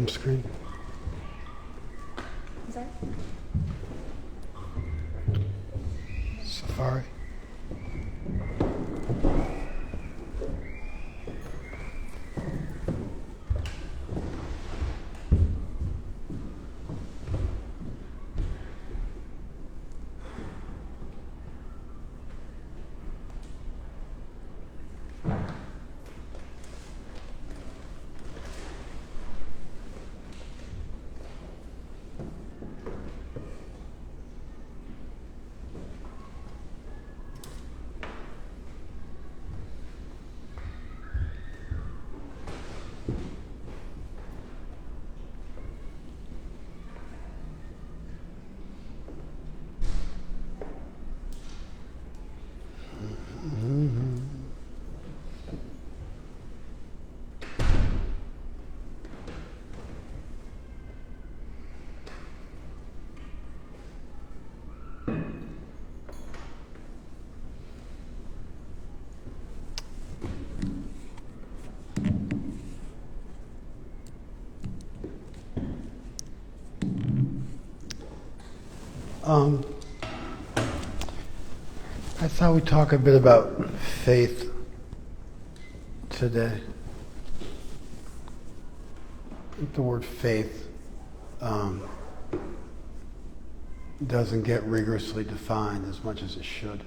home screen? Is that? Safari. I thought we'd talk a bit about faith today. I think the word faith doesn't get rigorously defined as much as it should.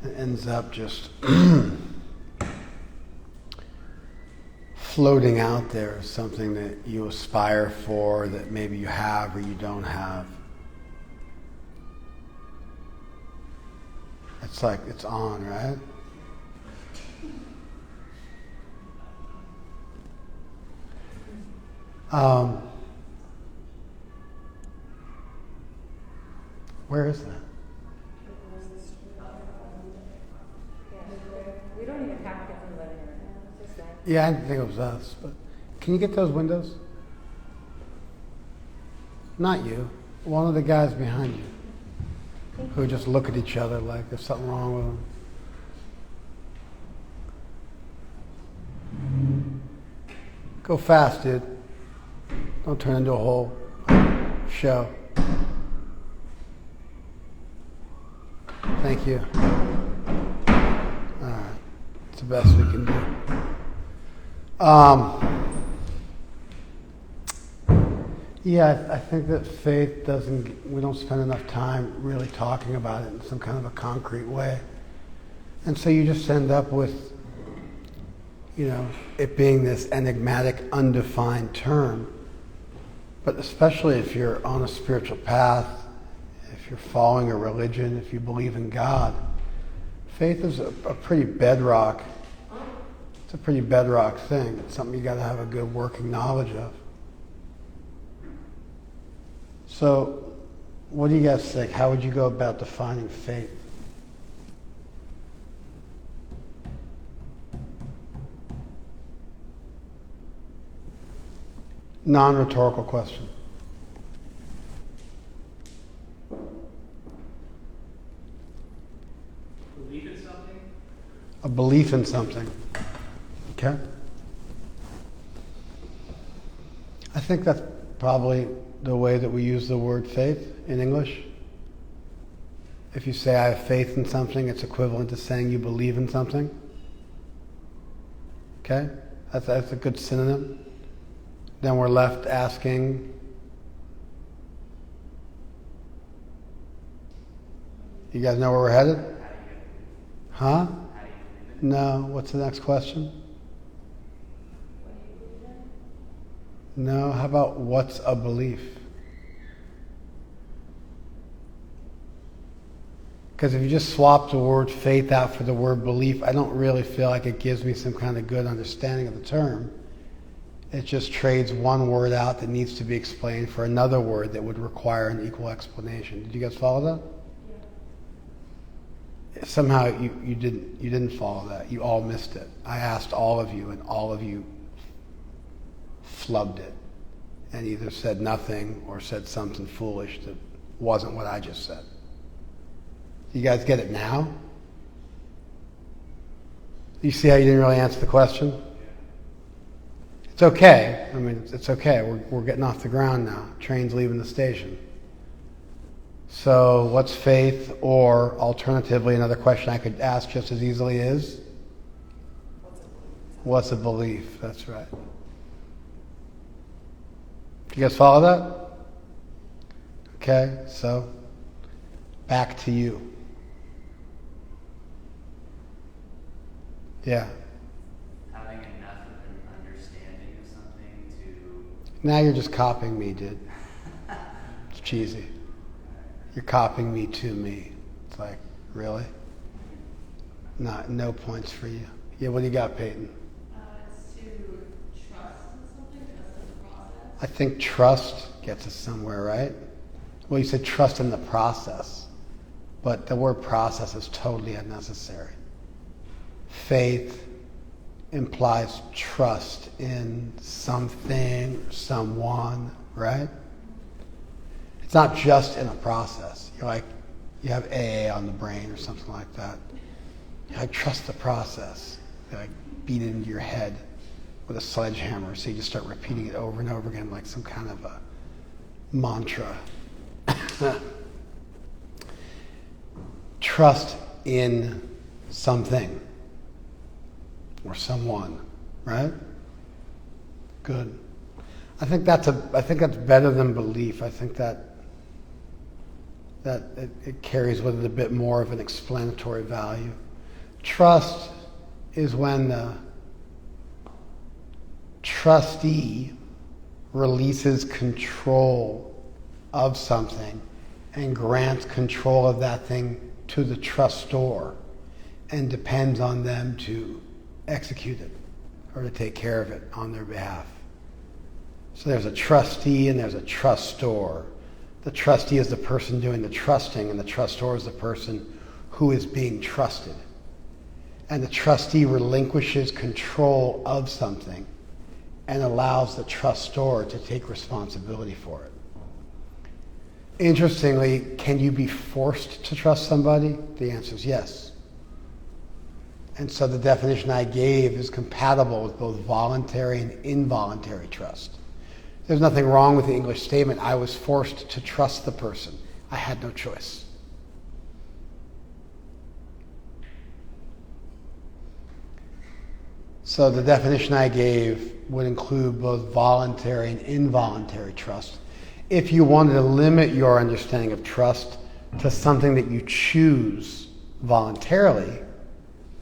It ends up just floating out there as something that you aspire for, that maybe you have or you don't have. It's like it's on, right? Where is that? We don't even have to live in it. Yeah, I didn't think it was us, but can you get those windows? Not you. One of the guys behind you who just look at each other like there's something wrong with them. Go fast, dude. Don't turn into a whole show. Thank you. All right. It's the best we can do. Yeah, I think that faith we don't spend enough time really talking about it in some kind of a concrete way. And so you just end up with, it being this enigmatic, undefined term. But especially if you're on a spiritual path, if you're following a religion, if you believe in God, faith is a pretty bedrock. It's a pretty bedrock thing. It's something you got to have a good working knowledge of. So, what do you guys think? How would you go about defining faith? Non-rhetorical question. Belief in something? A belief in something. Okay? I think that's probably the way that we use the word faith in English. If you say I have faith in something, it's equivalent to saying you believe in something. Okay? That's a good synonym. Then we're left asking, you guys know where we're headed? Huh? No. What's the next question? No. How about what's a belief? Because if you just swap the word faith out for the word belief, I don't really feel like it gives me some kind of good understanding of the term. It just trades one word out that needs to be explained for another word that would require an equal explanation. Did you guys follow that? Yeah. Somehow you didn't follow that. You all missed it. I asked all of you, and all of you flubbed it and either said nothing or said something foolish that wasn't what I just said. You guys get it now? You see how you didn't really answer the question? It's okay. I mean, it's okay. We're getting off the ground now. Train's leaving the station. So what's faith? Or alternatively, another question I could ask just as easily is, what's a belief? That's right. You guys follow that? Okay, so back to you. Yeah. Having enough of an understanding of something to... Now you're just copying me, dude. It's cheesy. You're copying me to me. It's like, really? No points for you. Yeah, what do you got, Peyton? It's to trust in something, trust in the process. I think trust gets us somewhere, right? Well, you said trust in the process, but the word process is totally unnecessary. Faith implies trust in something, someone, right? It's not just in a process. You're like, you have AA on the brain or something like that. You like, trust the process. You like, beat it into your head with a sledgehammer, so you just start repeating it over and over again like some kind of a mantra. Trust in something or someone, right? Good. I think that's better than belief. I think that it carries with it a bit more of an explanatory value. Trust is when the trustee releases control of something and grants control of that thing to the trustor and depends on them to execute it or to take care of it on their behalf. So there's a trustee and there's a trustor. The trustee is the person doing the trusting, and the trustor is the person who is being trusted. And the trustee relinquishes control of something and allows the trustor to take responsibility for it. Interestingly, can you be forced to trust somebody? The answer is yes. And so the definition I gave is compatible with both voluntary and involuntary trust. There's nothing wrong with the English statement, I was forced to trust the person. I had no choice. So the definition I gave would include both voluntary and involuntary trust. If you wanted to limit your understanding of trust to something that you choose voluntarily,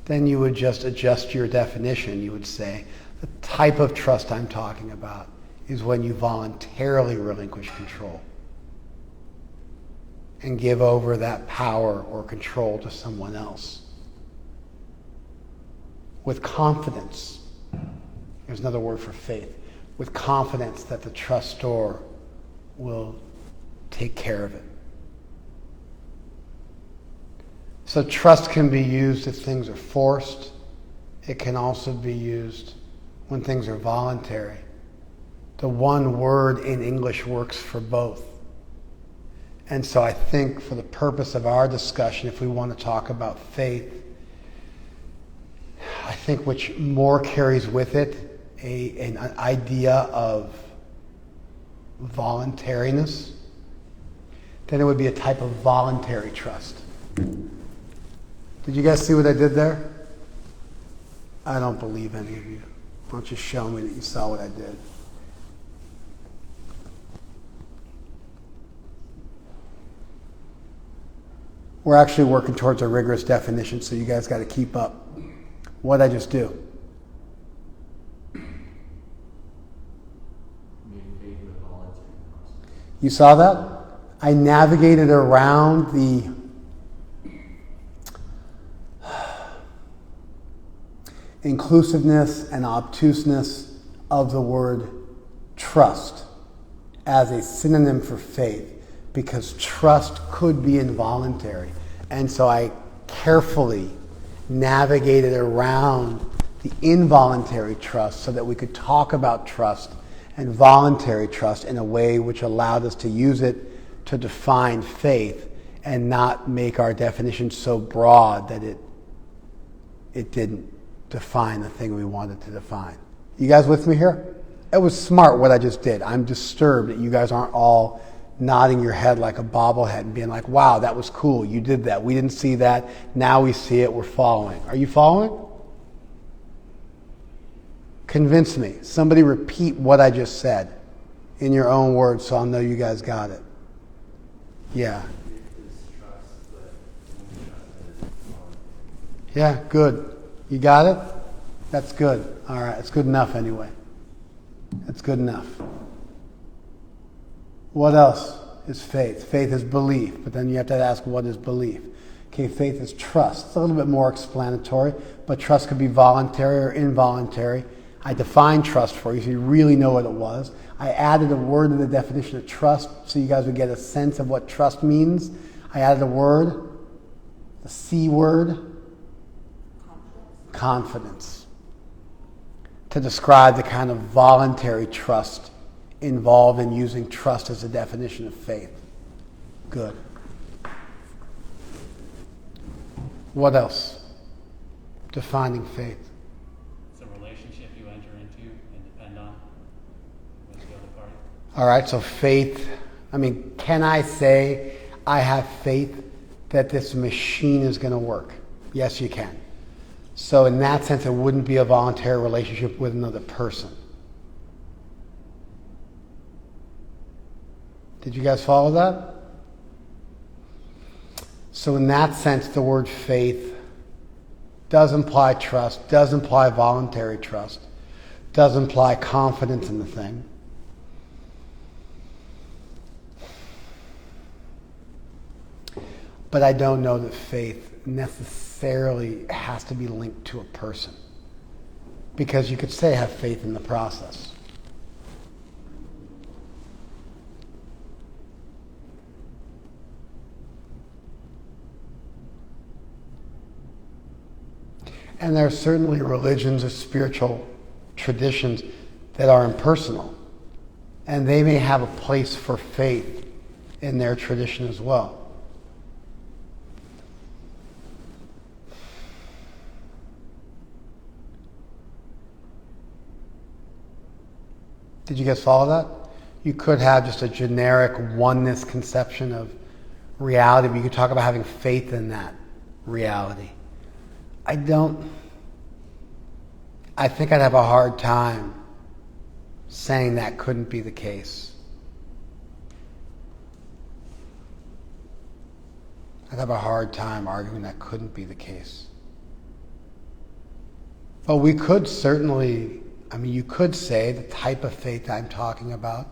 then you would just adjust your definition. You would say, the type of trust I'm talking about is when you voluntarily relinquish control and give over that power or control to someone else. With confidence, there's another word for faith, with confidence that the trustor will take care of it. So trust can be used if things are forced. It can also be used when things are voluntary. The one word in English works for both. And so I think for the purpose of our discussion, if we want to talk about faith, I think which more carries with it an idea of voluntariness, then it would be a type of voluntary trust. Did you guys see what I did there? I don't believe any of you. Why don't you show me that you saw what I did? We're actually working towards a rigorous definition, so you guys got to keep up. What'd I just do? You saw that? I navigated around the inclusiveness and obtuseness of the word trust as a synonym for faith, because trust could be involuntary. And so I carefully navigated around the involuntary trust so that we could talk about trust and voluntary trust in a way which allowed us to use it to define faith and not make our definition so broad that it didn't define the thing we wanted to define. You guys with me here? It was smart what I just did. I'm disturbed that you guys aren't all nodding your head like a bobblehead and being like, wow, that was cool. You did that. We didn't see that. Now we see it. We're following. Are you following? Convince me. Somebody repeat what I just said in your own words so I'll know you guys got it. Yeah. Yeah, good. You got it? That's good. All right. It's good enough anyway. That's good enough. What else is faith? Faith is belief, but then you have to ask, what is belief? Okay, faith is trust. It's a little bit more explanatory, but trust could be voluntary or involuntary. I defined trust for you so you really know what it was. I added a word to the definition of trust so you guys would get a sense of what trust means. I added a word, the C word, confidence, to describe the kind of voluntary trust involved in using trust as a definition of faith. Good. What else? Defining faith. It's a relationship you enter into and depend on with the other party. All right, so faith, can I say I have faith that this machine is going to work? Yes, you can. So in that sense, it wouldn't be a voluntary relationship with another person. Did you guys follow that? So in that sense, the word faith does imply trust, does imply voluntary trust, does imply confidence in the thing. But I don't know that faith necessarily has to be linked to a person. Because you could say have faith in the process. And there are certainly religions or spiritual traditions that are impersonal. And they may have a place for faith in their tradition as well. Did you guys follow that? You could have just a generic oneness conception of reality, but you could talk about having faith in that reality. I think I'd have a hard time saying that couldn't be the case. I'd have a hard time arguing that couldn't be the case. But we could certainly, you could say the type of faith I'm talking about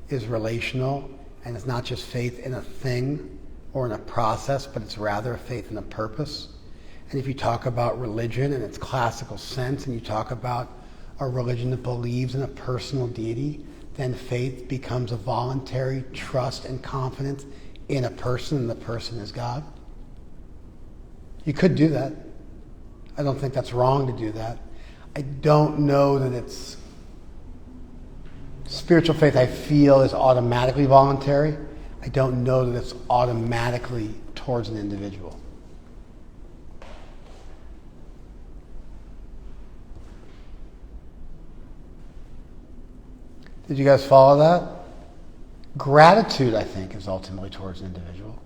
is relational, and it's not just faith in a thing or in a process, but it's rather a faith in a purpose. And if you talk about religion in its classical sense, and you talk about a religion that believes in a personal deity, then faith becomes a voluntary trust and confidence in a person, and the person is God. You could do that. I don't think that's wrong to do that. I don't know that it's... Spiritual faith, I feel, is automatically voluntary. I don't know that it's automatically towards an individual. Did you guys follow that? Gratitude, I think, is ultimately towards an individual.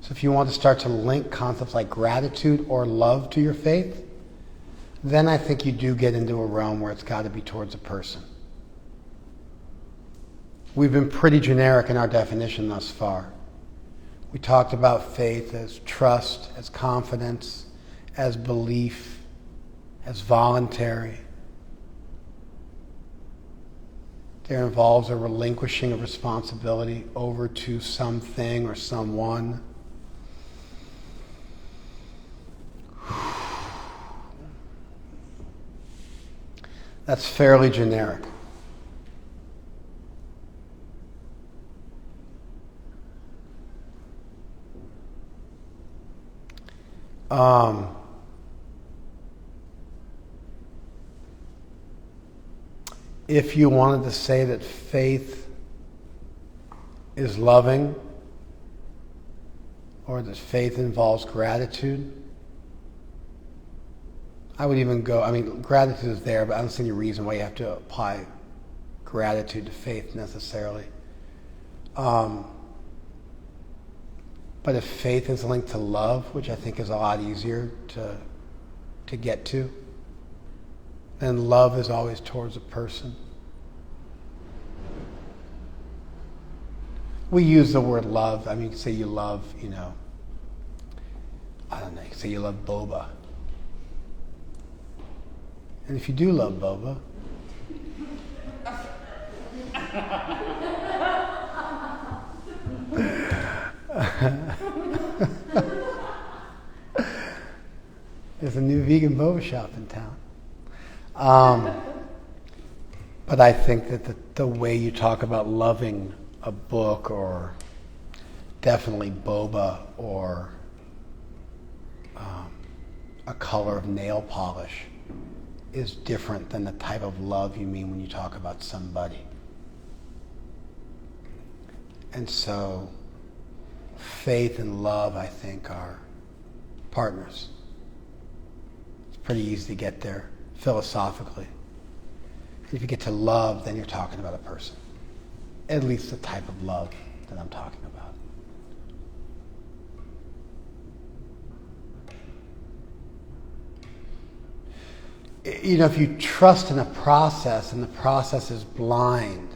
So if you want to start to link concepts like gratitude or love to your faith, then I think you do get into a realm where it's got to be towards a person. We've been pretty generic in our definition thus far. We talked about faith as trust, as confidence, as belief, as voluntary. There involves a relinquishing of responsibility over to something or someone. That's fairly generic. If you wanted to say that faith is loving, or that faith involves gratitude, I would even go, gratitude is there, but I don't see any reason why you have to apply gratitude to faith necessarily. But if faith is linked to love, which I think is a lot easier to get to, then love is always towards a person. We use the word love. I mean, you can say you love, I don't know, you can say you love boba. And if you do love boba, there's a new vegan boba shop in town. But I think that the way you talk about loving a book, or definitely boba, or a color of nail polish, is different than the type of love you mean when you talk about somebody. And so faith and love, I think, are partners. It's pretty easy to get there philosophically. If you get to love, then you're talking about a person. At least the type of love that I'm talking about. If you trust in a process and the process is blind,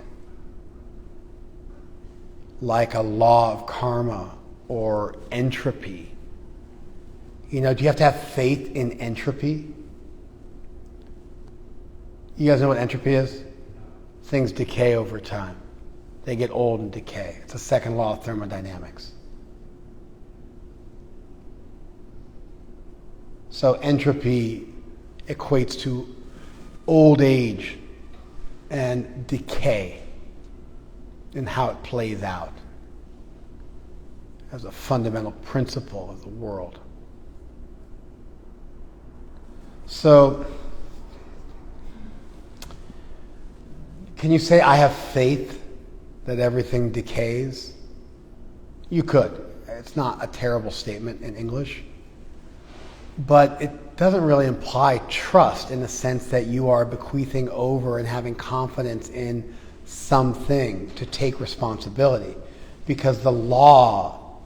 like a law of karma or entropy, do you have to have faith in entropy? You guys know what entropy is? Things decay over time. They get old and decay. It's the second law of thermodynamics. So entropy equates to old age and decay and how it plays out as a fundamental principle of the world. So, can you say, I have faith that everything decays? You could. It's not a terrible statement in English. But it doesn't really imply trust in the sense that you are bequeathing over and having confidence in something to take responsibility. Because the law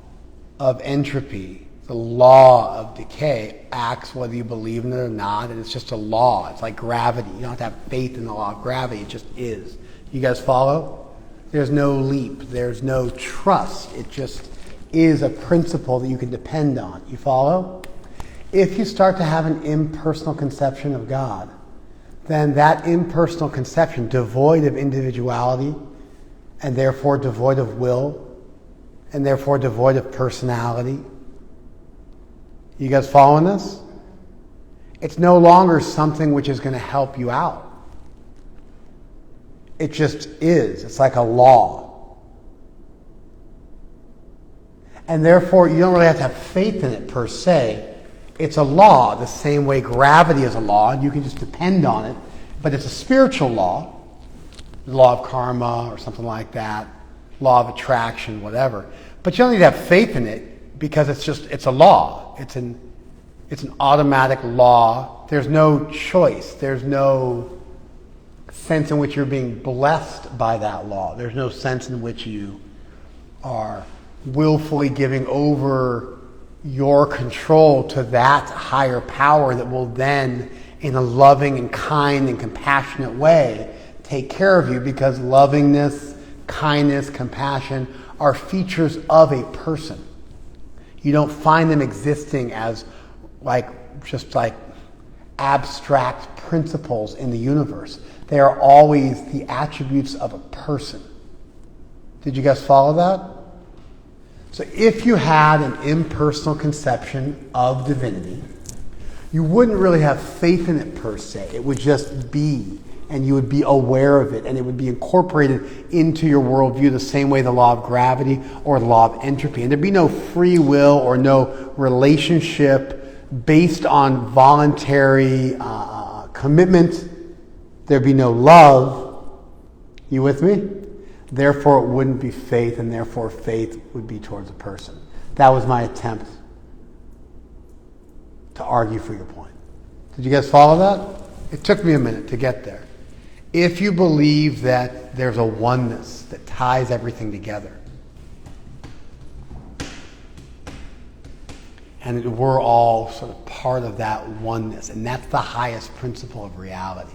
of entropy, the law of decay, acts whether you believe in it or not, and it's just a law. It's like gravity. You don't have to have faith in the law of gravity. It just is. You guys follow? There's no leap. There's no trust. It just is a principle that you can depend on. You follow? If you start to have an impersonal conception of God, then that impersonal conception, devoid of individuality, and therefore devoid of will, and therefore devoid of personality, you guys following this? It's no longer something which is going to help you out. It just is. It's like a law. And therefore, you don't really have to have faith in it per se. It's a law, the same way gravity is a law, and you can just depend on it. But it's a spiritual law, the law of karma or something like that, law of attraction, whatever. But you don't need to have faith in it because it's a law. It's an automatic law. There's no choice. There's no sense in which you're being blessed by that law. There's no sense in which you are willfully giving over your control to that higher power that will then, in a loving and kind and compassionate way, take care of you, because lovingness, kindness, compassion are features of a person. You don't find them existing as just like abstract principles in the universe. They are always the attributes of a person. Did you guys follow that? So if you had an impersonal conception of divinity, you wouldn't really have faith in it per se. It would just be, and you would be aware of it, and it would be incorporated into your worldview the same way the law of gravity or the law of entropy. And there'd be no free will or no relationship based on voluntary commitment. There'd be no love. You with me? Therefore, it wouldn't be faith, and therefore faith would be towards a person. That was my attempt to argue for your point. Did you guys follow that? It took me a minute to get there. if you believe that there's a oneness that ties everything together, and we're all sort of part of that oneness, and that's the highest principle of reality.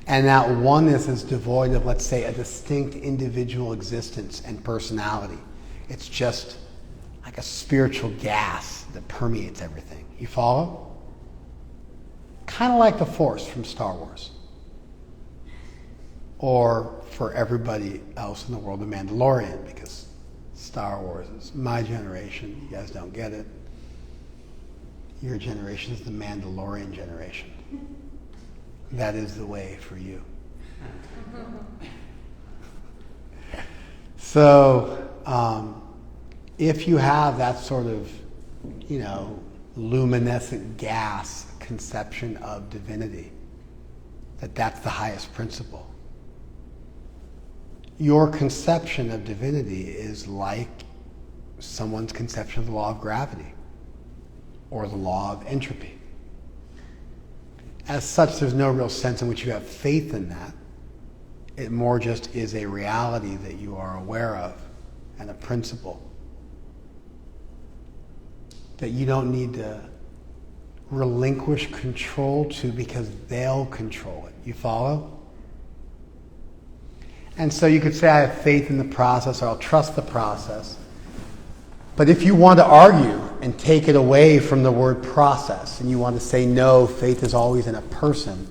And that oneness is devoid of, let's say, a distinct individual existence and personality. It's just like a spiritual gas that permeates everything. You follow? Kind of like the Force from Star Wars. Or for everybody else in the world, the Mandalorian, because Star Wars is my generation. You guys don't get it. Your generation is the Mandalorian generation. That is the way for you. So, if you have that sort of, luminescent gas conception of divinity, that's the highest principle, your conception of divinity is like someone's conception of the law of gravity or the law of entropy. As such, there's no real sense in which you have faith in that. It more just is a reality that you are aware of and a principle that you don't need to relinquish control to because they'll control it. You follow? And so you could say, I have faith in the process, or I'll trust the process. But if you want to argue and take it away from the word process, and you want to say, no, faith is always in a person,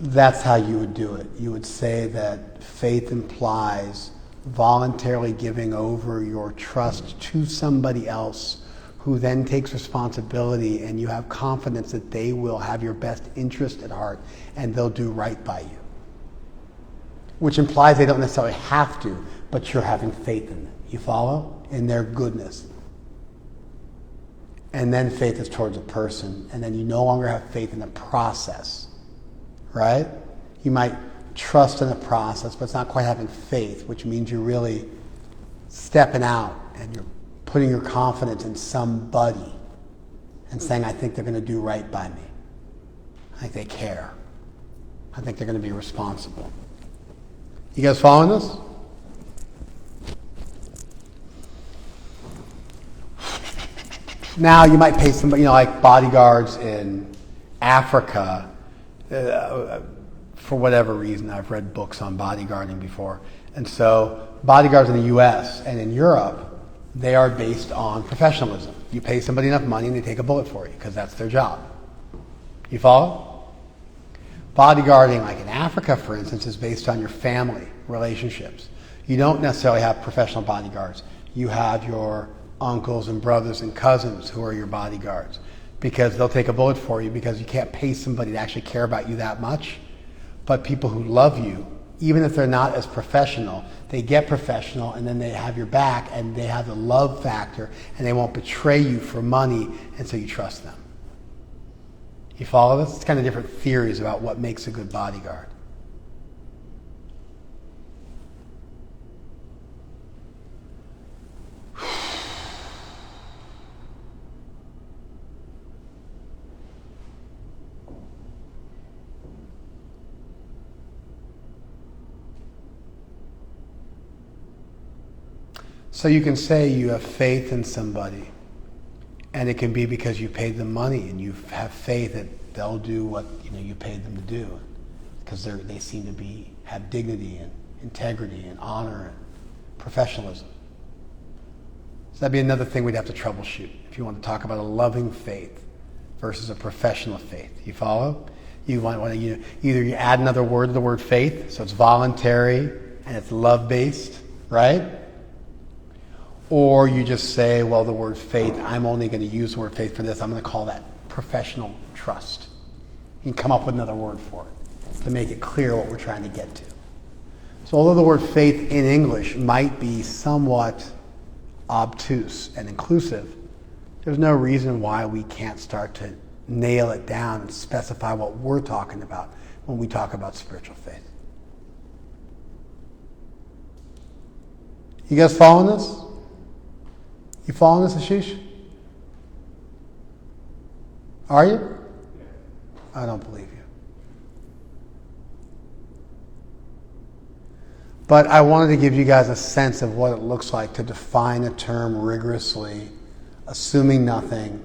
that's how you would do it. You would say that faith implies voluntarily giving over your trust to somebody else who then takes responsibility, and you have confidence that they will have your best interest at heart and they'll do right by you. Which implies they don't necessarily have to, but you're having faith in them. You follow? In their goodness. And then faith is towards a person, and then you no longer have faith in the process. Right? You might trust in the process, but it's not quite having faith, which means you're really stepping out and you're putting your confidence in somebody and saying, I think they're going to do right by me. I think they care. I think they're going to be responsible. You guys following this? Now you might pay somebody, like bodyguards in Africa, for whatever reason. I've read books on bodyguarding before. And so bodyguards in the US and in Europe, they are based on professionalism. You pay somebody enough money and they take a bullet for you because that's their job. You follow? Bodyguarding, like in Africa, for instance, is based on your family relationships. You don't necessarily have professional bodyguards. You have your uncles and brothers and cousins who are your bodyguards because they'll take a bullet for you because you can't pay somebody to actually care about you that much. But people who love you, even if they're not as professional, they get professional and then they have your back and they have the love factor and they won't betray you for money, and so you trust them. You follow this? It's kind of different theories about what makes a good bodyguard. So you can say you have faith in somebody, and it can be because you paid them money and you have faith that they'll do what you paid them to do, because they seem to have dignity and integrity and honor and professionalism. So that'd be another thing we'd have to troubleshoot if you want to talk about a loving faith versus a professional faith. You follow? You want to either you add another word to the word faith, so it's voluntary and it's love-based, right? Or you just say, well, the word faith, I'm only going to use the word faith for this. I'm going to call that professional trust. You can come up with another word for it to make it clear what we're trying to get to. So although the word faith in English might be somewhat obtuse and inclusive, there's no reason why we can't start to nail it down and specify what we're talking about when we talk about spiritual faith. You guys following this? You following this, Ashish? Are you? I don't believe you. But I wanted to give you guys a sense of what it looks like to define a term rigorously, assuming nothing,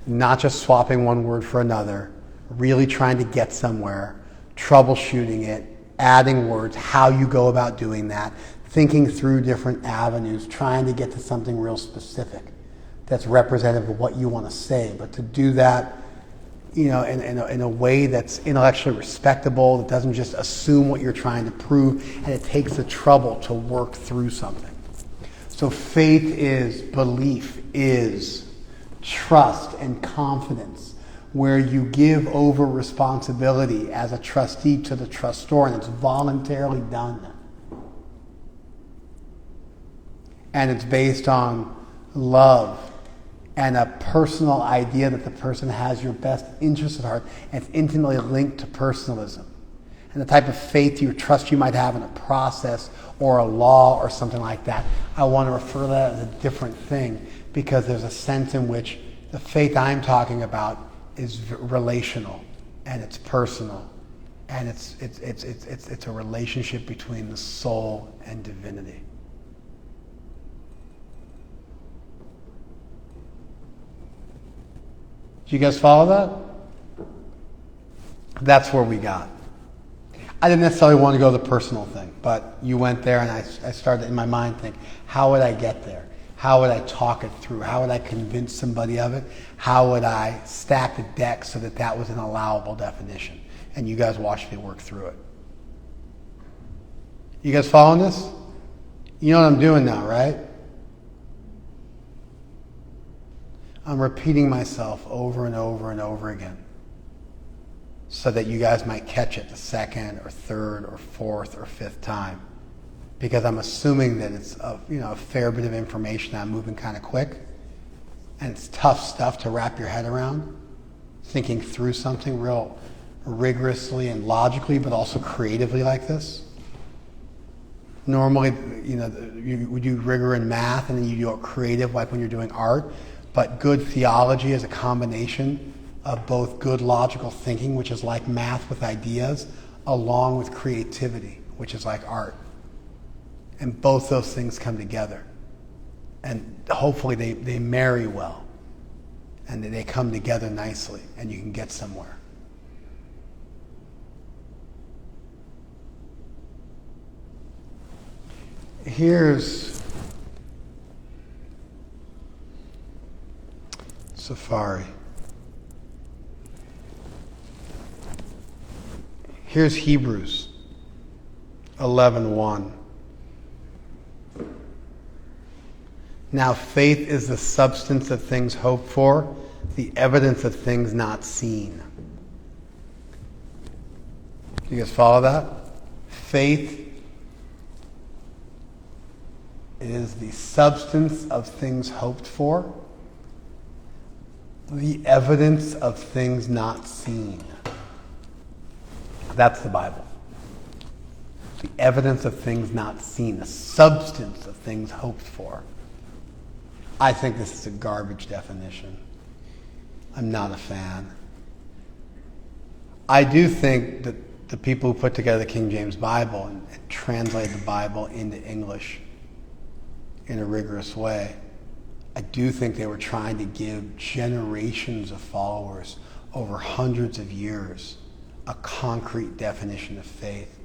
not just swapping one word for another, really trying to get somewhere, troubleshooting it, adding words, how you go about doing that, thinking through different avenues, trying to get to something real specific that's representative of what you want to say. But to do that, in a way that's intellectually respectable, that doesn't just assume what you're trying to prove, and it takes the trouble to work through something. So faith is belief, is trust and confidence, where you give over responsibility as a trustee to the trustor, and it's voluntarily done. And it's based on love and a personal idea that the person has your best interest at heart, and it's intimately linked to personalism. And the type of faith or trust you might have in a process or a law or something like that, I want to refer to that as a different thing, because there's a sense in which the faith I'm talking about is relational, and it's personal, and it's a relationship between the soul and divinity. Do you guys follow that? That's where we got. I didn't necessarily want to go to the personal thing, but you went there, and I started in my mind think, how would I get there? How would I talk it through? How would I convince somebody of it? How would I stack the deck so that that was an allowable definition? And you guys watched me work through it. You guys following this? You know what I'm doing now, right? I'm repeating myself over and over and over again so that you guys might catch it the second or third or fourth or fifth time, because I'm assuming that it's a fair bit of information. I'm moving kind of quick, and it's tough stuff to wrap your head around, thinking through something real rigorously and logically, but also creatively like this. Normally, you do rigor in math, and then you do it creative like when you're doing art. But good theology is a combination of both good logical thinking, which is like math with ideas, along with creativity, which is like art. And both those things come together. And hopefully they marry well. And they come together nicely, and you can get somewhere. Here's Safari. Here's Hebrews 11:1. Now faith is the substance of things hoped for, the evidence of things not seen. You guys follow that? Faith is the substance of things hoped for, the evidence of things not seen. That's the Bible. The evidence of things not seen, the substance of things hoped for. I think this is a garbage definition. I'm not a fan. I do think that the people who put together the King James Bible and translated the Bible into English in a rigorous way, I do think they were trying to give generations of followers over hundreds of years a concrete definition of faith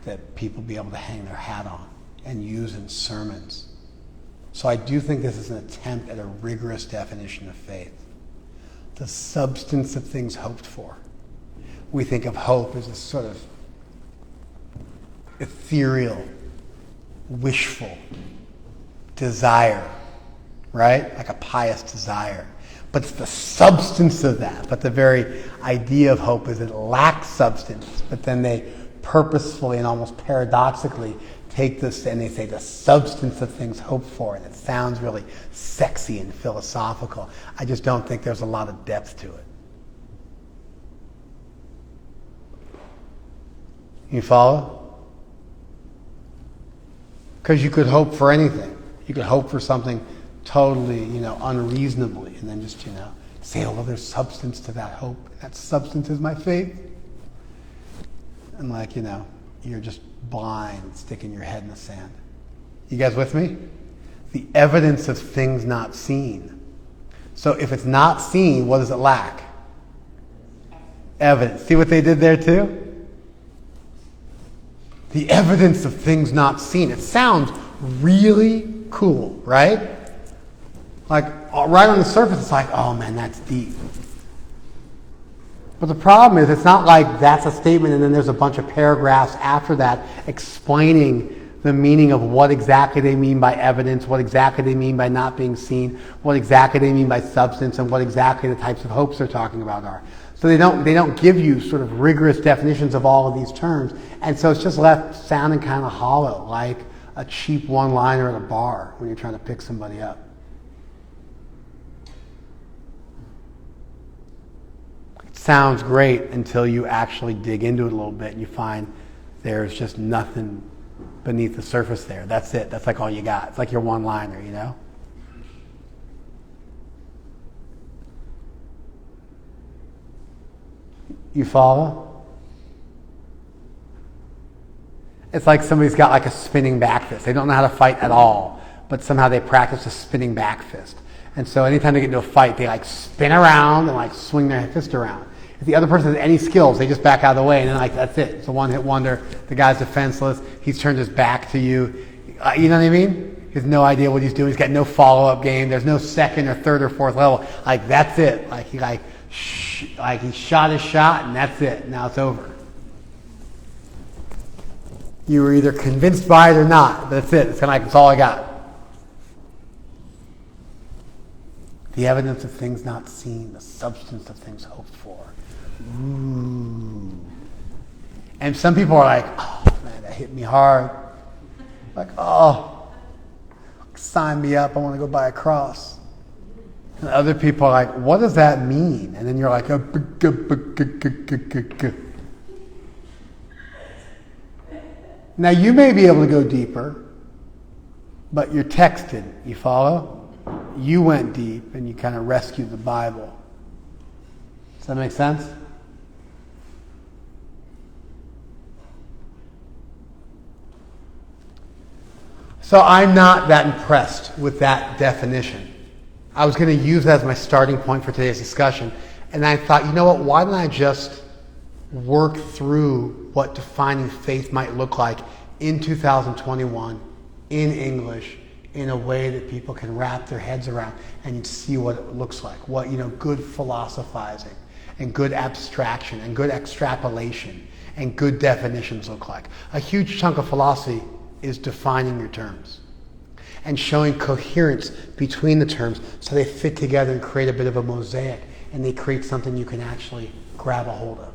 that people be able to hang their hat on and use in sermons. So I do think this is an attempt at a rigorous definition of faith. The substance of things hoped for. We think of hope as a sort of ethereal, wishful desire, right? Like a pious desire. But it's the substance of that. But the very idea of hope is it lacks substance. But then they purposefully and almost paradoxically take this and they say the substance of things hoped for. And it sounds really sexy and philosophical. I just don't think there's a lot of depth to it. You follow? Because you could hope for anything. You could hope for something totally, unreasonably, and then just, say, oh, well, there's substance to that hope. That substance is my faith. And you're just blind, sticking your head in the sand. You guys with me? The evidence of things not seen. So if it's not seen, what does it lack? Evidence. See what they did there too? The evidence of things not seen. It sounds really cool, right? Like, right on the surface, it's like, oh man, that's deep. But the problem is, it's not like that's a statement and then there's a bunch of paragraphs after that explaining the meaning of what exactly they mean by evidence, what exactly they mean by not being seen, what exactly they mean by substance, and what exactly the types of hopes they're talking about are. So they don't give you sort of rigorous definitions of all of these terms, and so it's just left sounding kind of hollow, like a cheap one-liner at a bar when you're trying to pick somebody up. It sounds great until you actually dig into it a little bit and you find there's just nothing beneath the surface there. That's it. That's like all you got. It's like your one-liner, you know? You follow? It's like somebody's got like a spinning back fist. They don't know how to fight at all, but somehow they practice a spinning back fist. And so anytime they get into a fight, they like spin around and like swing their fist around. If the other person has any skills, they just back out of the way, and then like that's it. It's a one-hit wonder. The guy's defenseless. He's turned his back to you. You know what I mean? He has no idea what he's doing. He's got no follow-up game. There's no second or third or fourth level. Like that's it. Like he shot his shot, and that's it. Now it's over. You were either convinced by it or not. But that's it. It's kind of like it's all I got. The evidence of things not seen, the substance of things hoped for. Ooh. And some people are like, oh man, that hit me hard. Like, oh, sign me up, I want to go buy a cross. And other people are like, what does that mean? And then you're like, Now you may be able to go deeper, but you're texted, you follow? You went deep and you kind of rescued the Bible. Does that make sense? So I'm not that impressed with that definition. I was going to use that as my starting point for today's discussion. And I thought, you know what, why don't I just work through what defining faith might look like in 2021, in English, in a way that people can wrap their heads around and see what it looks like. What, good philosophizing and good abstraction and good extrapolation and good definitions look like. A huge chunk of philosophy is defining your terms and showing coherence between the terms so they fit together and create a bit of a mosaic, and they create something you can actually grab a hold of.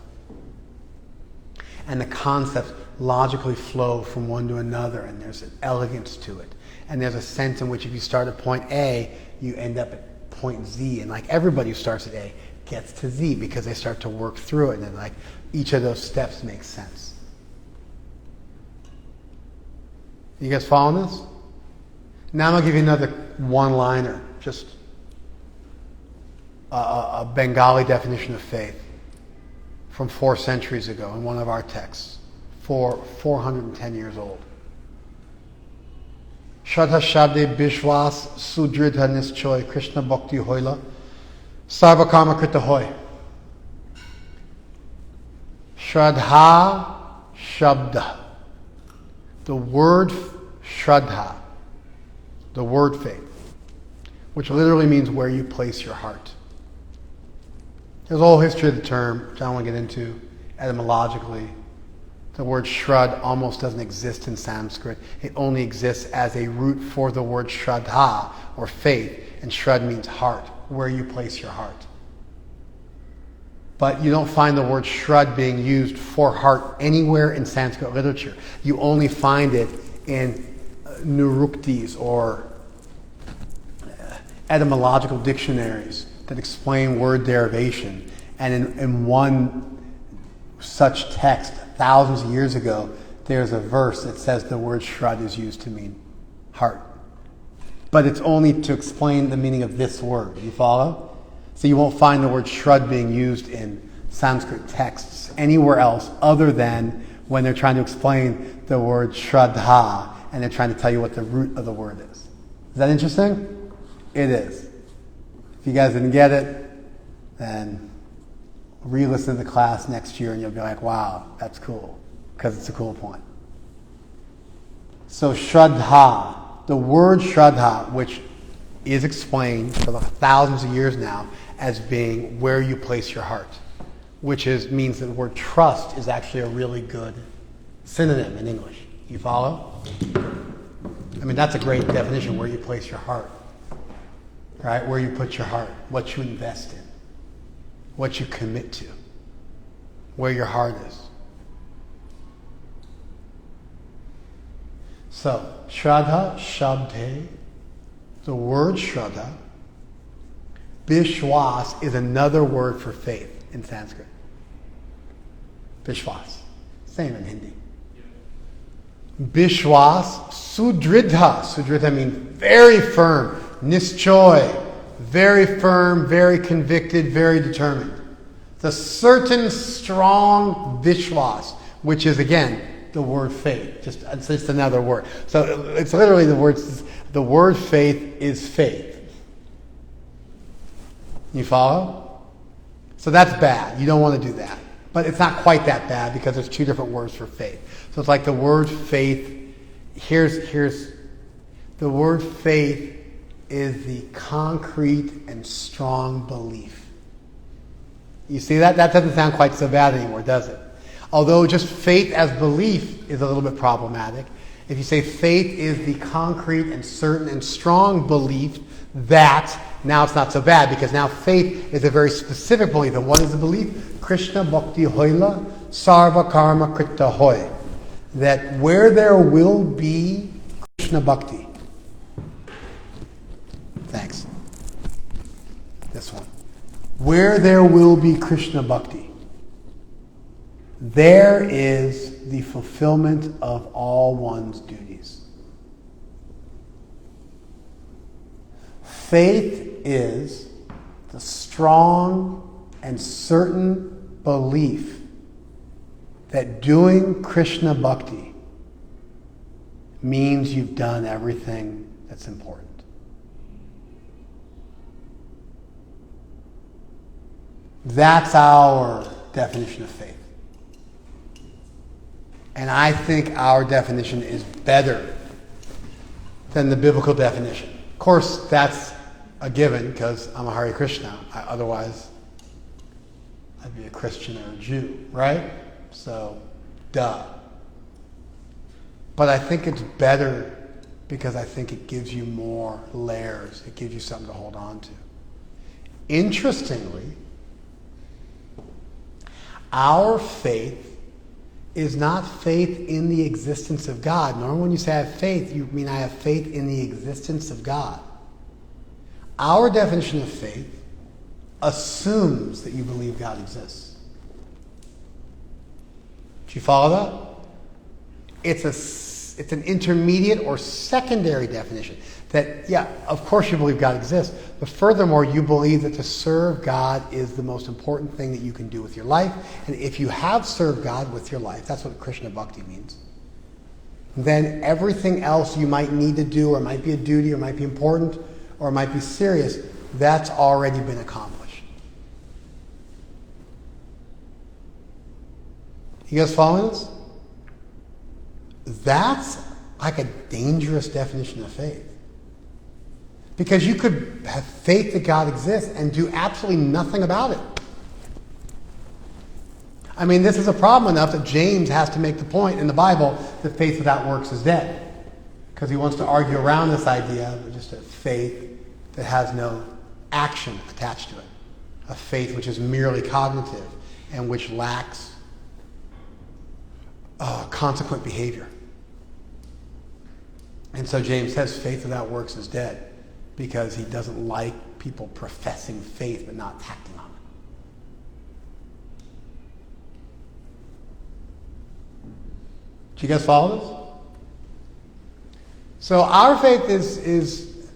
And the concepts logically flow from one to another, and there's an elegance to it. And there's a sense in which if you start at point A, you end up at point Z. And like everybody who starts at A gets to Z because they start to work through it, and then like each of those steps makes sense. You guys following this? Now I'm going to give you another one-liner, just a Bengali definition of faith from 4 centuries ago in one of our texts, 410 years old. Shraddha Shabde Bishwas Sudridha Nischoy Krishna Bhakti Hoila Sarvakama Krita Hoy. Shraddha Shabda. The word Shraddha, the word faith, which literally means where you place your heart. There's a whole history of the term, which I don't want to get into etymologically. The word Shrad almost doesn't exist in Sanskrit. It only exists as a root for the word Shraddha, or faith, and Shrad means heart, where you place your heart. But you don't find the word Shrad being used for heart anywhere in Sanskrit literature. You only find it in niruktis or etymological dictionaries that explain word derivation. And in one such text, thousands of years ago, there's a verse that says the word Shrad is used to mean heart. But it's only to explain the meaning of this word. You follow? So you won't find the word Shrad being used in Sanskrit texts anywhere else other than when they're trying to explain the word Shraddha and they're trying to tell you what the root of the word is. Is that interesting? It is. If you guys didn't get it, then re-listen to the class next year and you'll be like, wow, that's cool, because it's a cool point. So Shraddha, the word Shraddha, which is explained for the thousands of years now as being where you place your heart, which means that the word trust is actually a really good synonym in English. You follow? I mean, that's a great definition, where you place your heart. Right? Where you put your heart, what you invest in, what you commit to, where your heart is. So, Shraddha, Shabde, the word Shraddha, Bishwas is another word for faith in Sanskrit. Bishwas. Same in Hindi. Bishwas, Sudridha. Sudridha means very firm. Nischoy, very firm, very convicted, very determined. The certain strong Vishwas, which is again the word faith. It's just another word. So it's literally the word faith is faith. You follow? So that's bad. You don't want to do that. But it's not quite that bad because there's two different words for faith. So it's like the word faith. Here's the word faith is the concrete and strong belief. You see that? That doesn't sound quite so bad anymore, does it? Although just faith as belief is a little bit problematic. If you say faith is the concrete and certain and strong belief, that, now it's not so bad, because now faith is a very specific belief. And what is the belief? Krishna bhakti hoila sarva karma krita hoy. That where there will be Krishna bhakti. Thanks. This one. Where there will be Krishna bhakti, there is the fulfillment of all one's duties. Faith is the strong and certain belief that doing Krishna bhakti means you've done everything that's important. That's our definition of faith. And I think our definition is better than the biblical definition. Of course, that's a given because I'm a Hare Krishna. Otherwise, I'd be a Christian or a Jew, right? So, duh. But I think it's better because I think it gives you more layers. It gives you something to hold on to. Interestingly, our faith is not faith in the existence of God. Normally when you say I have faith, you mean I have faith in the existence of God. Our definition of faith assumes that you believe God exists. Do you follow that? It's an intermediate or secondary definition. That, yeah, of course you believe God exists, but furthermore, you believe that to serve God is the most important thing that you can do with your life. And if you have served God with your life, that's what Krishna Bhakti means, then everything else you might need to do, or might be a duty, or might be important, or might be serious, that's already been accomplished. You guys following this? That's like a dangerous definition of faith. Because you could have faith that God exists and do absolutely nothing about it. I mean, this is a problem enough that James has to make the point in the Bible that faith without works is dead. Because he wants to argue around this idea of just a faith that has no action attached to it. A faith which is merely cognitive and which lacks consequent behavior. And so James says faith without works is dead. Because he doesn't like people professing faith but not acting on it. Do you guys follow this? So our faith is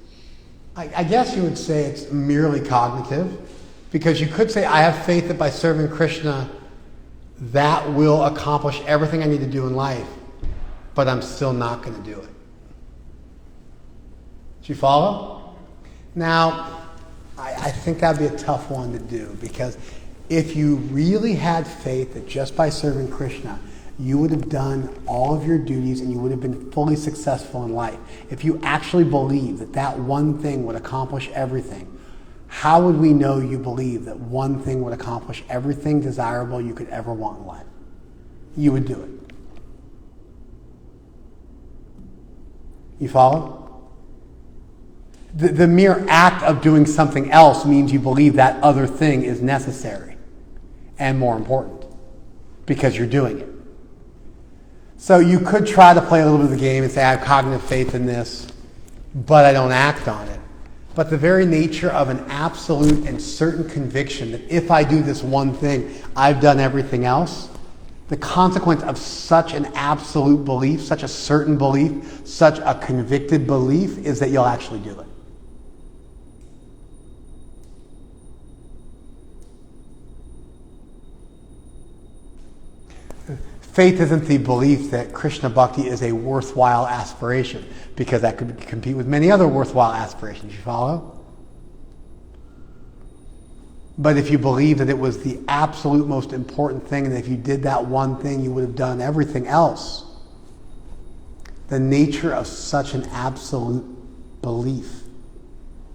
I guess you would say it's merely cognitive, because you could say I have faith that by serving Krishna that will accomplish everything I need to do in life, but I'm still not going to do it. Do you follow? Now, I think that'd be a tough one to do, because if you really had faith that just by serving Krishna, you would have done all of your duties and you would have been fully successful in life, if you actually believe that that one thing would accomplish everything, how would we know you believe that one thing would accomplish everything desirable you could ever want in life? You would do it. You follow? The mere act of doing something else means you believe that other thing is necessary and more important because you're doing it. So you could try to play a little bit of the game and say, I have cognitive faith in this, but I don't act on it. But the very nature of an absolute and certain conviction that if I do this one thing, I've done everything else, the consequence of such an absolute belief, such a certain belief, such a convicted belief is that you'll actually do it. Faith isn't the belief that Krishna Bhakti is a worthwhile aspiration, because that could compete with many other worthwhile aspirations. You follow? But if you believe that it was the absolute most important thing, and if you did that one thing, you would have done everything else, the nature of such an absolute belief,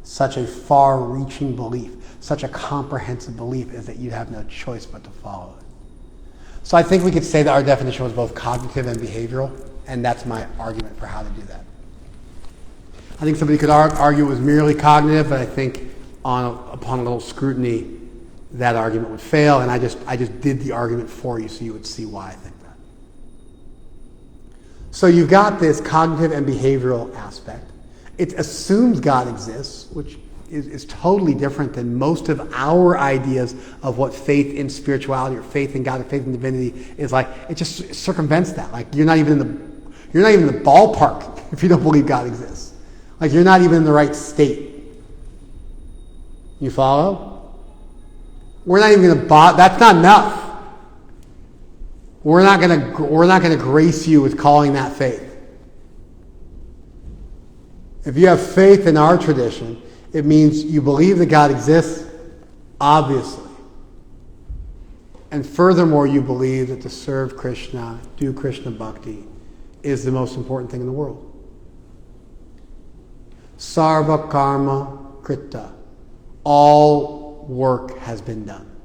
such a far-reaching belief, such a comprehensive belief, is that you have no choice but to follow it. So I think we could say that our definition was both cognitive and behavioral, and that's my argument for how to do that. I think somebody could argue it was merely cognitive, but I think upon a little scrutiny, that argument would fail, and I just did the argument for you so you would see why I think that. So you've got this cognitive and behavioral aspect. It assumes God exists, which is totally different than most of our ideas of what faith in spirituality or faith in God or faith in divinity is like. It just circumvents that. Like you're not even in the ballpark if you don't believe God exists. Like you're not even in the right state. You follow? We're not even going to that's not enough. We're not going to grace you with calling that faith. If you have faith in our tradition, it means you believe that God exists, obviously. And furthermore, you believe that to serve Krishna, do Krishna Bhakti, is the most important thing in the world. Sarva karma krita. All work has been done.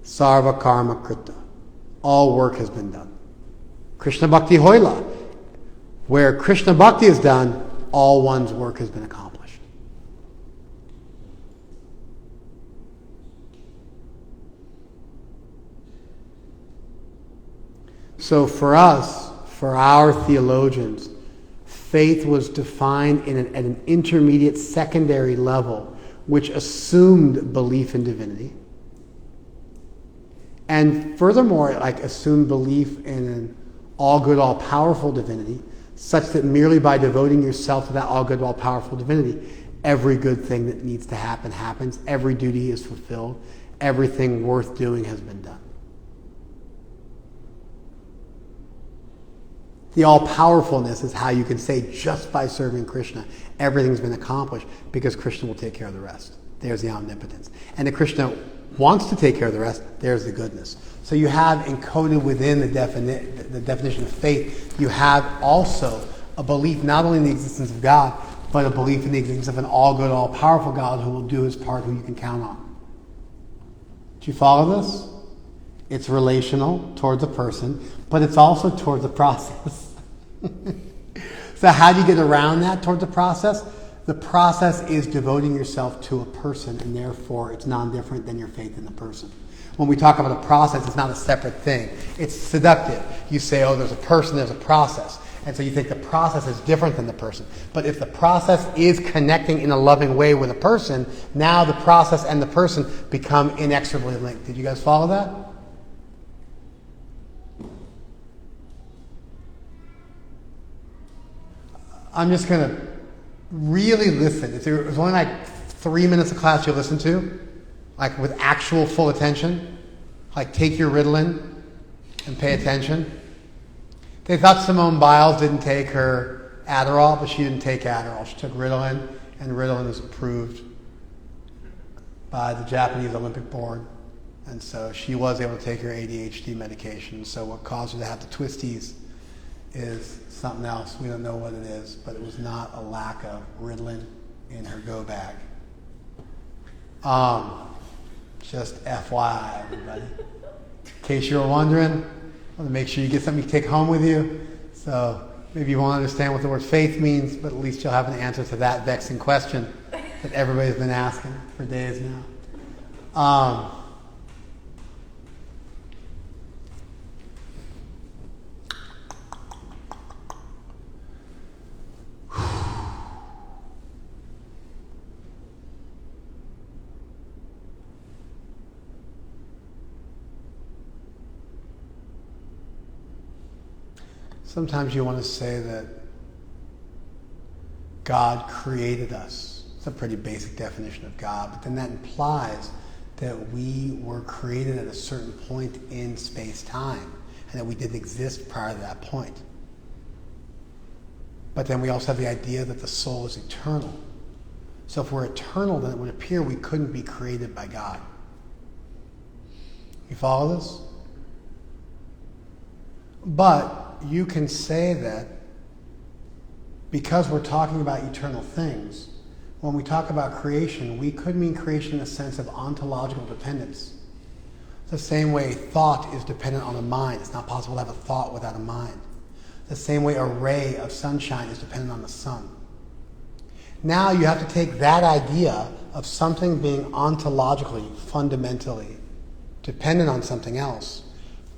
Sarva karma krita. All work has been done. Krishna Bhakti hoila. Where Krishna Bhakti is done, all one's work has been accomplished. So for us, for our theologians, faith was defined at an intermediate secondary level, which assumed belief in divinity. And furthermore, assumed belief in an all-good, all-powerful divinity, such that merely by devoting yourself to that all-good, all-powerful divinity, every good thing that needs to happen happens, every duty is fulfilled, everything worth doing has been done. The all-powerfulness is how you can say just by serving Krishna, everything's been accomplished because Krishna will take care of the rest. There's the omnipotence. And if Krishna wants to take care of the rest, there's the goodness. So you have encoded within the definition of faith, you have also a belief not only in the existence of God, but a belief in the existence of an all-good, all-powerful God who will do his part, who you can count on. Do you follow this? It's relational towards a person, but it's also towards the process. So how do you get around that towards the process? The process is devoting yourself to a person, and therefore it's non-different than your faith in the person. When we talk about a process, it's not a separate thing. It's seductive. You say, oh, there's a person, there's a process. And so you think the process is different than the person. But if the process is connecting in a loving way with a person, now the process and the person become inexorably linked. Did you guys follow that? I'm just going to really listen. If there was only 3 minutes of class you listen to, with actual full attention, Like, take your Ritalin and pay attention. They thought Simone Biles didn't take her Adderall, but she didn't take Adderall. She took Ritalin, and Ritalin is approved by the Japanese Olympic Board. And so she was able to take her ADHD medication. So what caused her to have the twisties is something else. We don't know what it is, but it was not a lack of Ritalin in her go bag. Just FYI, everybody. In case you were wondering, I want to make sure you get something you take home with you. So maybe you won't understand what the word faith means, but at least you'll have an answer to that vexing question that everybody's been asking for days now. Sometimes you want to say that God created us. It's a pretty basic definition of God, but then that implies that we were created at a certain point in space-time and that we didn't exist prior to that point. But then we also have the idea that the soul is eternal. So if we're eternal, then it would appear we couldn't be created by God. You follow this? But you can say that because we're talking about eternal things, when we talk about creation, we could mean creation in a sense of ontological dependence. The same way thought is dependent on a mind. It's not possible to have a thought without a mind. The same way a ray of sunshine is dependent on the sun. Now you have to take that idea of something being ontologically, fundamentally dependent on something else,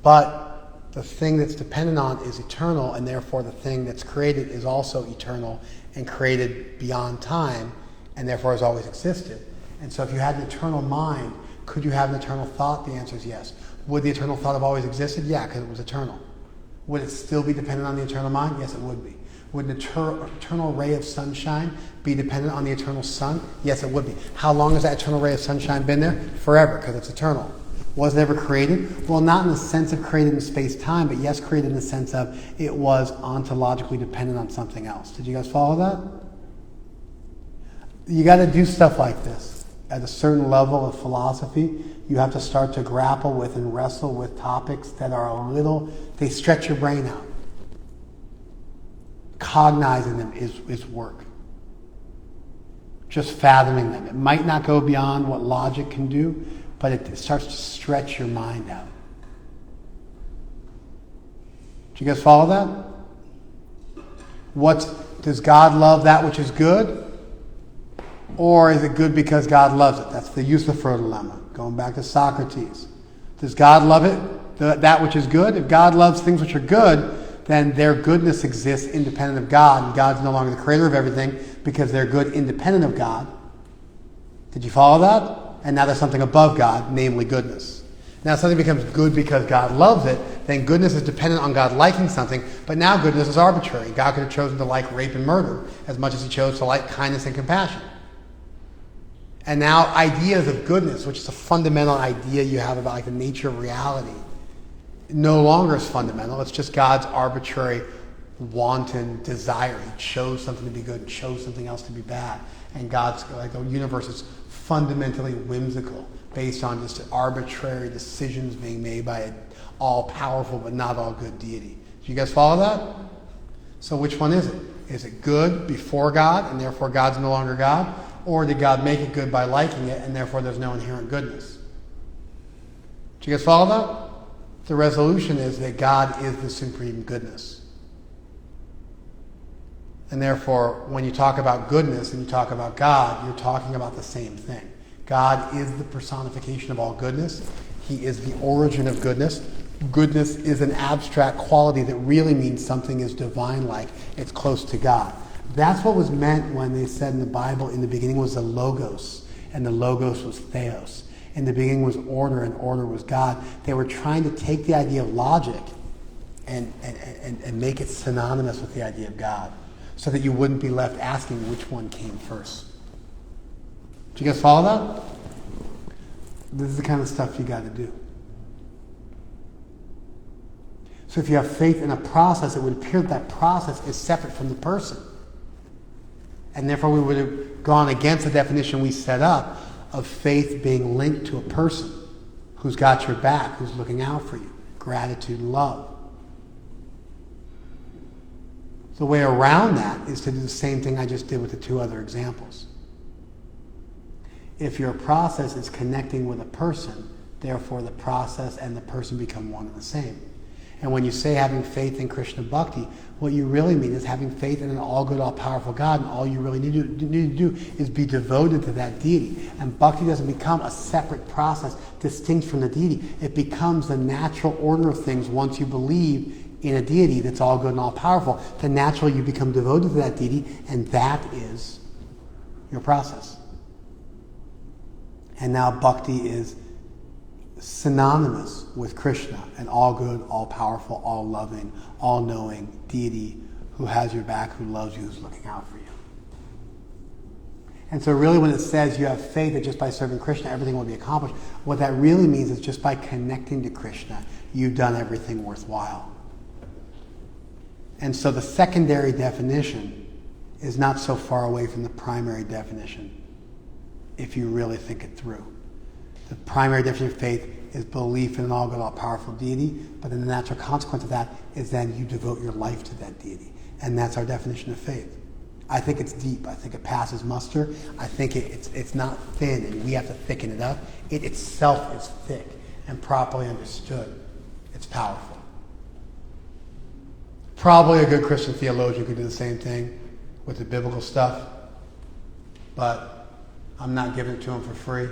but the thing that's dependent on is eternal, and therefore the thing that's created is also eternal and created beyond time, and therefore has always existed. And so if you had an eternal mind, could you have an eternal thought? The answer is yes. Would the eternal thought have always existed? Yeah, because it was eternal. Would it still be dependent on the eternal mind? Yes, it would be. Would an eternal ray of sunshine be dependent on the eternal sun? Yes, it would be. How long has that eternal ray of sunshine been there? Forever, because it's eternal. Was it ever created? Well, not in the sense of created in space-time, but yes, created in the sense of it was ontologically dependent on something else. Did you guys follow that? You got to do stuff like this. At a certain level of philosophy, you have to start to grapple with and wrestle with topics that are a little, they stretch your brain out. Cognizing them is work. Just fathoming them. It might not go beyond what logic can do, but it starts to stretch your mind out. Do you guys follow that? Does God love that which is good? Or is it good because God loves it? That's the Euthyphro dilemma. Going back to Socrates. Does God love it, that which is good? If God loves things which are good, then their goodness exists independent of God, and God's no longer the creator of everything because they're good independent of God. Did you follow that? And now there's something above God, namely goodness. Now if something becomes good because God loves it, then goodness is dependent on God liking something, but now goodness is arbitrary. God could have chosen to like rape and murder as much as he chose to like kindness and compassion. And now ideas of goodness, which is a fundamental idea you have about like the nature of reality, no longer is fundamental. It's just God's arbitrary, wanton desire. He chose something to be good and chose something else to be bad. And God's, like the universe is fundamentally whimsical, based on just arbitrary decisions being made by an all-powerful but not all-good deity. Do you guys follow that? So which one is it? Is it good before God, and therefore God's no longer God? Or did God make it good by liking it, and therefore there's no inherent goodness? Do you guys follow that? The resolution is that God is the supreme goodness. And therefore, when you talk about goodness and you talk about God, you're talking about the same thing. God is the personification of all goodness. He is the origin of goodness. Goodness is an abstract quality that really means something is divine-like. It's close to God. That's what was meant when they said in the Bible, in the beginning was the Logos, and the Logos was Theos. In the beginning was order, and order was God. They were trying to take the idea of logic and make it synonymous with the idea of God, so that you wouldn't be left asking which one came first. Do you guys follow that? This is the kind of stuff you got to do. So if you have faith in a process, it would appear that process is separate from the person. And therefore we would have gone against the definition we set up of faith being linked to a person who's got your back, who's looking out for you. Gratitude and love. The way around that is to do the same thing I just did with the two other examples. If your process is connecting with a person, therefore the process and the person become one and the same. And when you say having faith in Krishna Bhakti, what you really mean is having faith in an all-good, all-powerful God, and all you really need to do is be devoted to that deity. And Bhakti doesn't become a separate process distinct from the deity. It becomes the natural order of things once you believe in a deity that's all good and all powerful. Then naturally you become devoted to that deity, and that is your process. And now Bhakti is synonymous with Krishna, an all good, all powerful, all loving, all knowing deity who has your back, who loves you, who's looking out for you. And so really when it says you have faith that just by serving Krishna everything will be accomplished, what that really means is just by connecting to Krishna, you've done everything worthwhile. And so the secondary definition is not so far away from the primary definition if you really think it through. The primary definition of faith is belief in an all-good, all-powerful deity, but then the natural consequence of that is then you devote your life to that deity. And that's our definition of faith. I think it's deep. I think it passes muster. I think it's not thin, and we have to thicken it up. It itself is thick, and properly understood, it's powerful. Probably a good Christian theologian could do the same thing with the biblical stuff, but I'm not giving it to them for free.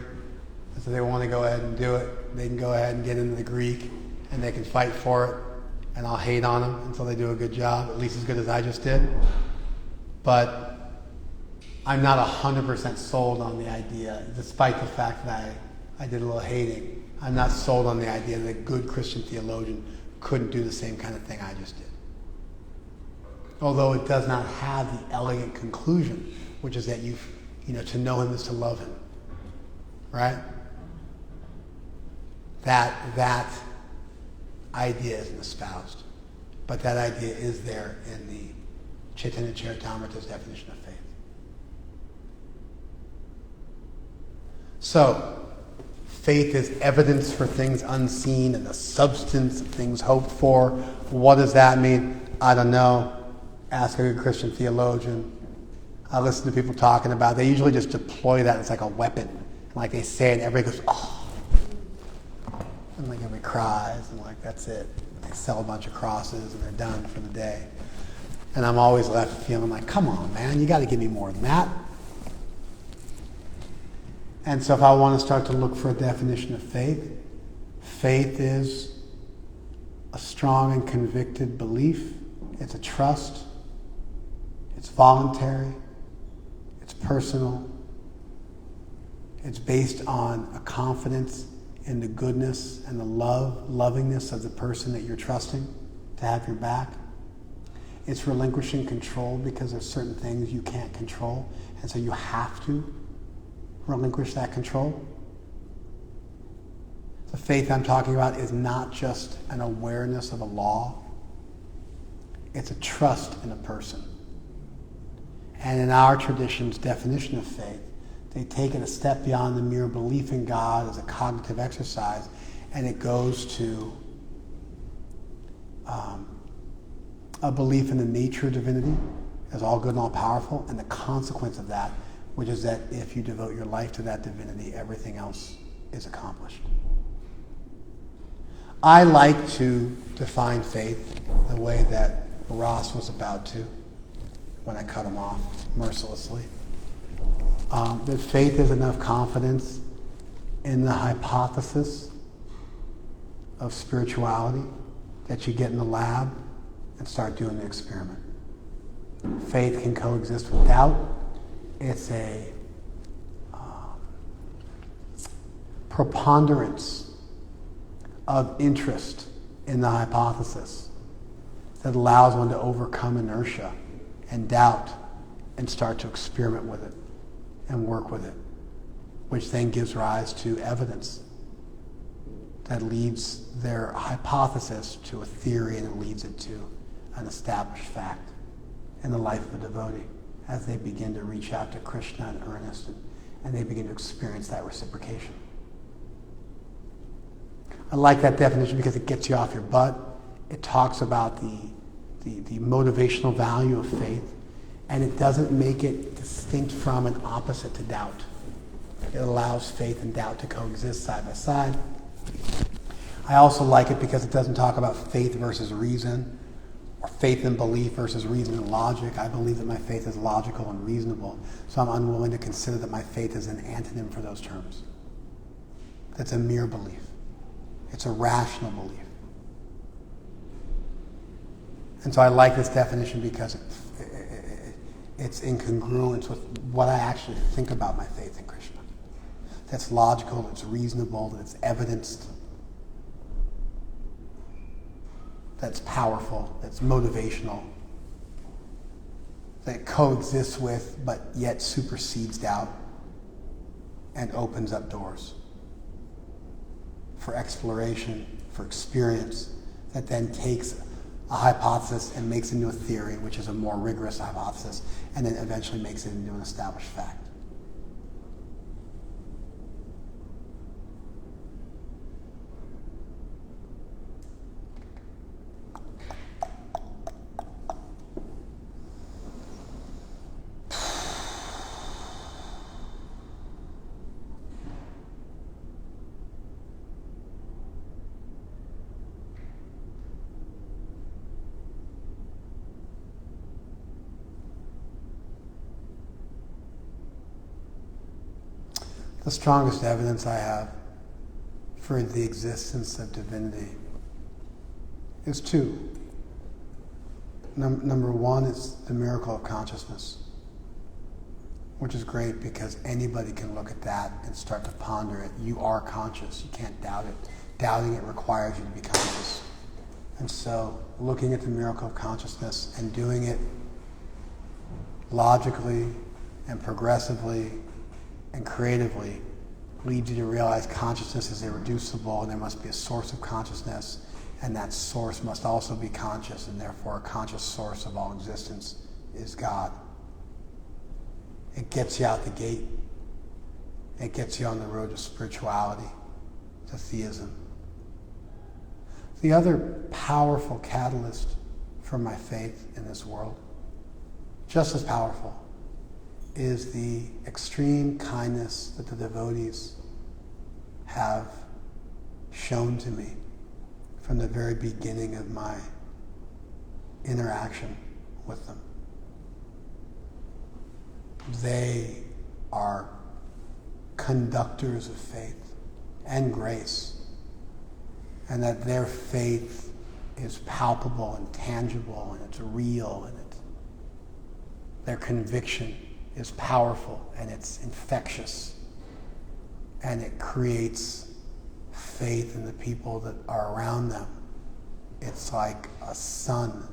So they want to go ahead and do it. They can go ahead and get into the Greek, and they can fight for it, and I'll hate on them until they do a good job, at least as good as I just did. But I'm not 100% sold on the idea, despite the fact that I did a little hating. I'm not sold on the idea that a good Christian theologian couldn't do the same kind of thing I just did. Although it does not have the elegant conclusion, which is that to know him is to love him. Right? That idea isn't espoused, but that idea is there in the Chaitanya Charitamrita's definition of faith. So, faith is evidence for things unseen and the substance of things hoped for. What does that mean? I don't know. Ask a good Christian theologian. I listen to people talking about it. They usually just deploy that as like a weapon. Like they say it, and everybody goes, oh. And like everybody cries, and like that's it. They sell a bunch of crosses, and they're done for the day. And I'm always left feeling like, come on, man, you got to give me more than that. And so if I want to start to look for a definition of faith, faith is a strong and convicted belief. It's a trust. It's voluntary. It's personal. It's based on a confidence in the goodness and the lovingness of the person that you're trusting to have your back. It's relinquishing control because there's certain things you can't control, and so you have to relinquish that control. The faith I'm talking about is not just an awareness of a law. It's a trust in a person. And in our tradition's definition of faith, they take it a step beyond the mere belief in God as a cognitive exercise, and it goes to a belief in the nature of divinity as all good and all powerful, and the consequence of that, which is that if you devote your life to that divinity, everything else is accomplished. I like to define faith the way that Ross was about to when I cut him off mercilessly. That faith is enough confidence in the hypothesis of spirituality that you get in the lab and start doing the experiment. Faith can coexist with doubt. It's a preponderance of interest in the hypothesis that allows one to overcome inertia and doubt and start to experiment with it and work with it, which then gives rise to evidence. that leads their hypothesis to a theory, and it leads it to an established fact in the life of a devotee as they begin to reach out to Krishna in earnest and they begin to experience that reciprocation. I like that definition because it gets you off your butt. It talks about the motivational value of faith, and it doesn't make it distinct from and opposite to doubt. It allows faith and doubt to coexist side by side. I also like it because it doesn't talk about faith versus reason, or faith and belief versus reason and logic. I believe that my faith is logical and reasonable, so I'm unwilling to consider that my faith is an antonym for those terms. That's a mere belief. It's a rational belief. And so I like this definition because it's in congruence with what I actually think about my faith in Krishna. That's logical, that's reasonable, that's evidenced, that's powerful, that's motivational, that coexists with but yet supersedes doubt and opens up doors for exploration, for experience, that then takes a hypothesis and makes it into a theory, which is a more rigorous hypothesis, and then eventually makes it into an established fact. The strongest evidence I have for the existence of divinity is two. Number one is the miracle of consciousness, which is great because anybody can look at that and start to ponder it. You are conscious. You can't doubt it. Doubting it requires you to be conscious. And so looking at the miracle of consciousness and doing it logically and progressively and creatively leads you to realize consciousness is irreducible and there must be a source of consciousness, and that source must also be conscious, and therefore a conscious source of all existence is God. It gets you out the gate. It gets you on the road to spirituality, to theism. The other powerful catalyst for my faith in this world, just as powerful, is the extreme kindness that the devotees have shown to me from the very beginning of my interaction with them. They are conductors of faith and grace, and that their faith is palpable and tangible and it's real, and their conviction is powerful and it's infectious, and it creates faith in the people that are around them. It's like a sun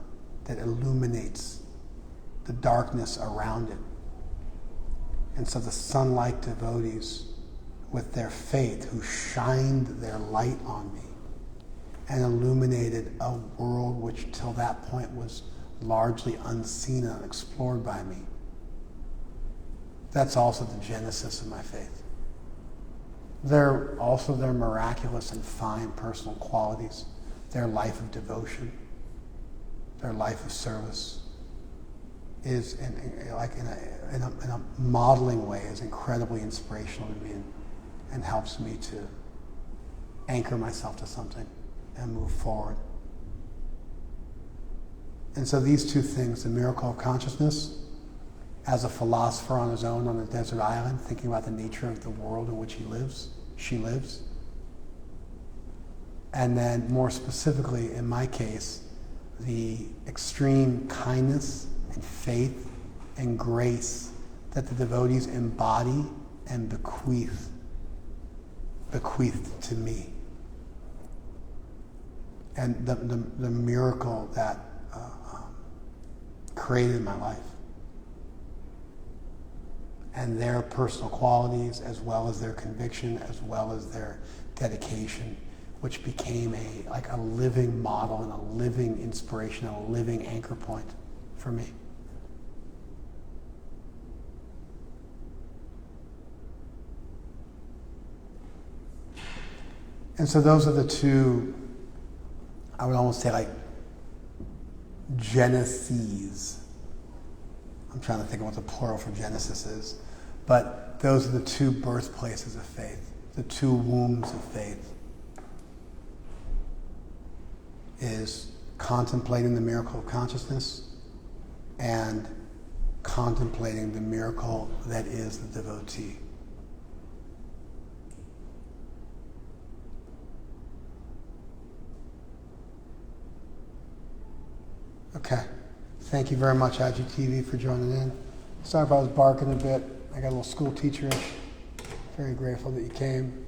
that illuminates the darkness around it. And so the sun-like devotees with their faith, who shined their light on me and illuminated a world which till that point was largely unseen and unexplored by me. That's also the genesis of my faith. They're also their miraculous and fine personal qualities, their life of devotion, their life of service is in a modeling way is incredibly inspirational to me and helps me to anchor myself to something and move forward. And so these two things, the miracle of consciousness, as a philosopher on his own on a desert island, thinking about the nature of the world in which she lives. And then more specifically, in my case, the extreme kindness and faith and grace that the devotees embody and bequeath to me. And the miracle that created my life. And their personal qualities, as well as their conviction, as well as their dedication, which became a living model and a living inspiration and a living anchor point for me. And so those are the two, I would almost say, like, geneses. I'm trying to think of what the plural for Genesis is. But those are the two birthplaces of faith, the two wombs of faith. Is contemplating the miracle of consciousness and contemplating the miracle that is the devotee. Okay. Thank you very much, IGTV, for joining in. Sorry if I was barking a bit. I got a little school teacherish. Very grateful that you came.